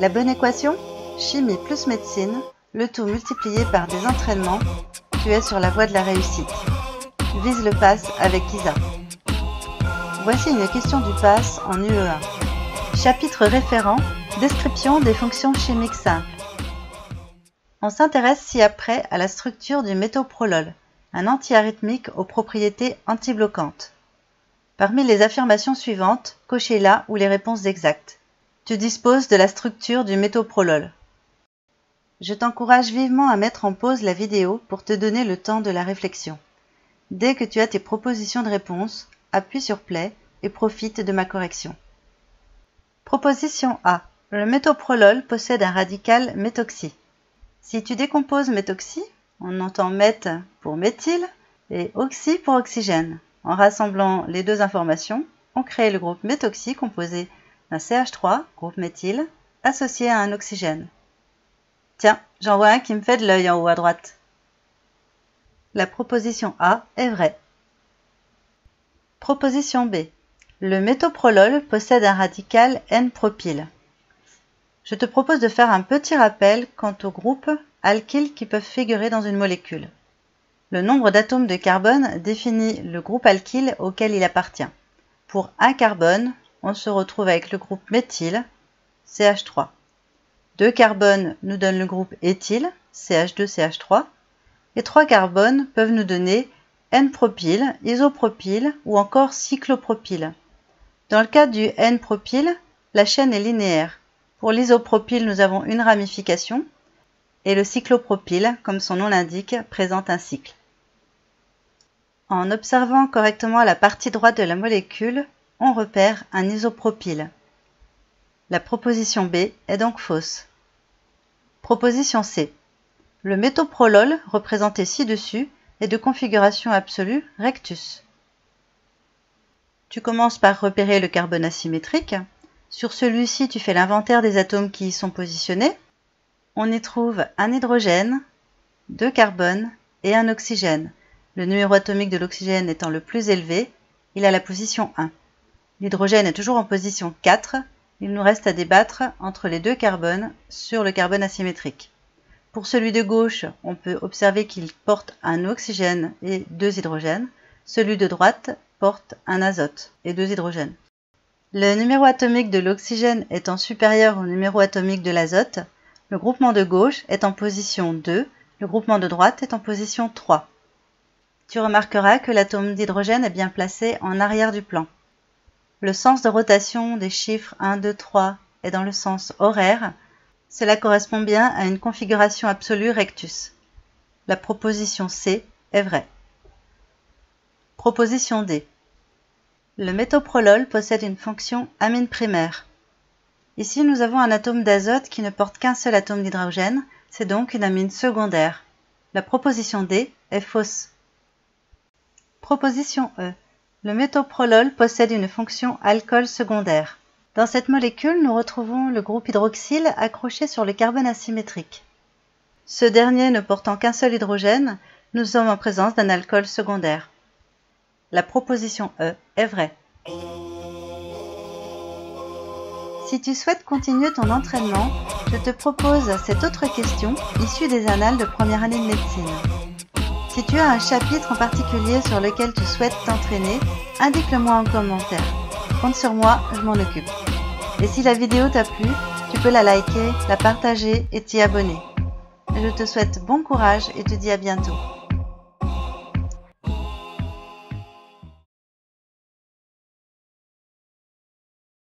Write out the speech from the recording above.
La bonne équation? Chimie plus médecine, le tout multiplié par des entraînements, tu es sur la voie de la réussite. Vise le PASS avec Isa. Voici une question du PASS en UE1. Chapitre référent, description des fonctions chimiques simples. On s'intéresse ci-après à la structure du métoprolol, un antiarythmique aux propriétés antibloquantes. Parmi les affirmations suivantes, cochez là où les réponses exactes. Tu disposes de la structure du métoprolol. Je t'encourage vivement à mettre en pause la vidéo pour te donner le temps de la réflexion. Dès que tu as tes propositions de réponse, appuie sur Play et profite de ma correction. Proposition A. Le métoprolol possède un radical méthoxy. Si tu décomposes méthoxy, on entend meth pour méthyle et oxy pour oxygène. En rassemblant les deux informations, on crée le groupe méthoxy composé d'un CH3, groupe méthyle, associé à un oxygène. Tiens, j'en vois un qui me fait de l'œil en haut à droite. La proposition A est vraie. Proposition B. Le métoprolol possède un radical N-propyle. Je te propose de faire un petit rappel quant aux groupes alkyles qui peuvent figurer dans une molécule. Le nombre d'atomes de carbone définit le groupe alkyle auquel il appartient. Pour un carbone, on se retrouve avec le groupe méthyle, CH3. 2 carbones nous donnent le groupe éthyle, CH2CH3. Et 3 carbones peuvent nous donner N-propyle, isopropyle ou encore cyclopropyle. Dans le cas du N-propyle, la chaîne est linéaire. Pour l'isopropyle, nous avons une ramification et le cyclopropyle, comme son nom l'indique, présente un cycle. En observant correctement la partie droite de la molécule, on repère un isopropyle. La proposition B est donc fausse. Proposition C. Le métoprolol, représenté ci-dessus, est de configuration absolue rectus. Tu commences par repérer le carbone asymétrique. Sur celui-ci, tu fais l'inventaire des atomes qui y sont positionnés. On y trouve un hydrogène, 2 carbones et un oxygène. Le numéro atomique de l'oxygène étant le plus élevé, il a la position 1. L'hydrogène est toujours en position 4. Il nous reste à débattre entre les 2 carbones sur le carbone asymétrique. Pour celui de gauche, on peut observer qu'il porte un oxygène et 2 hydrogènes. Celui de droite porte un azote et 2 hydrogènes. Le numéro atomique de l'oxygène étant supérieur au numéro atomique de l'azote, le groupement de gauche est en position 2, le groupement de droite est en position 3. Tu remarqueras que l'atome d'hydrogène est bien placé en arrière du plan. Le sens de rotation des chiffres 1, 2, 3 est dans le sens horaire. Cela correspond bien à une configuration absolue rectus. La proposition C est vraie. Proposition D. Le métoprolol possède une fonction amine primaire. Ici, nous avons un atome d'azote qui ne porte qu'un seul atome d'hydrogène, c'est donc une amine secondaire. La proposition D est fausse. Proposition E. Le métoprolol possède une fonction alcool secondaire. Dans cette molécule, nous retrouvons le groupe hydroxyle accroché sur le carbone asymétrique. Ce dernier ne portant qu'un seul hydrogène, nous sommes en présence d'un alcool secondaire. La proposition E est vraie. Si tu souhaites continuer ton entraînement, je te propose cette autre question issue des annales de première année de médecine. Si tu as un chapitre en particulier sur lequel tu souhaites t'entraîner, indique-le-moi en commentaire. Compte sur moi, je m'en occupe. Et si la vidéo t'a plu, tu peux la liker, la partager et t'y abonner. Je te souhaite bon courage et te dis à bientôt.